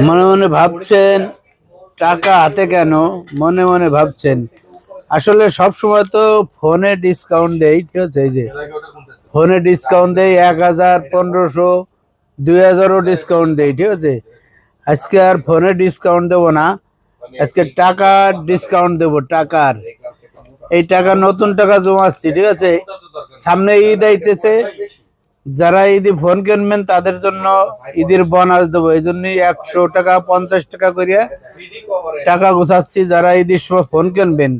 মনে মনে ভাবছেন টাকা হাতে কেন, মনে মনে ভাবছেন। আসলে সব সময় তো ফোনে ডিসকাউন্ট দেয়, ঠিক আছে? এই যে ফোনে ডিসকাউন্ট দেয় 1000, 1500, 2000ও ডিসকাউন্ট দেয়, ঠিক আছে? আজকে আর ফোনে ডিসকাউন্ট দেবো না, আজকে টাকার ডিসকাউন্ট দেবো। টাকার এই টাকা, নতুন টাকা জমাচ্ছি, ঠিক আছে? সামনে ঈদ আইতেছে, যারা ঈদে ফোন কিনবেন তাদের জন্য ঈদের বোনাস দেবো। এই জন্যই 100 টাকা 50 টাকা করিয়া টাকা গোছাচ্ছি। যারা ঈদের সময় ফোন কিনবেন,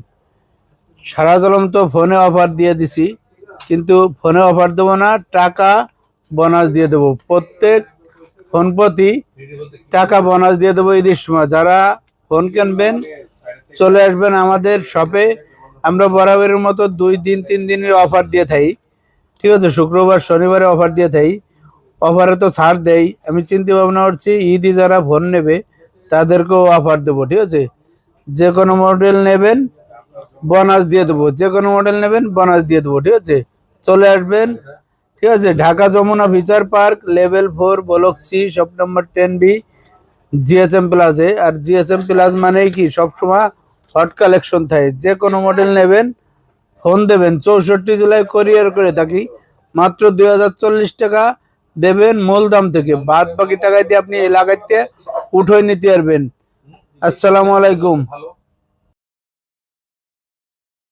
সারা জলম তো ফোনে অফার দিয়ে দিছি, কিন্তু ফোনে অফার দেবো না, টাকা বোনাস দিয়ে দেবো। প্রত্যেক ফোন প্রতি টাকা বোনাস দিয়ে দেবো ঈদের সময়। যারা ফোন কিনবেন চলে আসবেন আমাদের শপে। আমরা বরাবরের মতো 2 দিন 3 দিনের অফার দিয়ে থাকি, ঠিক আছে? শুক্রবার শনিবারে অফার দিয়ে থাকি। অফারে তো ছাড় দেই। আমি চিন্তা ভাবনা করছি ঈদে যারা ফোন নেবে তাদেরকেও অফার দেবো, ঠিক আছে? যে কোনো মডেল নেবেন বোনাস দিয়ে দেবো, যে কোনো মডেল নেবেন বোনাস দিয়ে দেবো, ঠিক আছে? চলে আসবেন, ঠিক আছে? Dhaka Jamuna future park, level 4, block C, shop number 10B, GSM প্লাজে। আর জিএসএম প্লাজ মানে কি, সবসময় হট কালেকশন থাকে। যে কোনো মডেল নেবেন ফোন দেবেন, 64 জেলায় কোরিয়ার করে থাকি। মাত্র 2040 টাকা দেবেন মূল দাম থেকে, বাদ বাকি টাকা দিয়ে আপনি এলাকাতে উঠে নিতে পারবেন। আসসালামু আলাইকুম।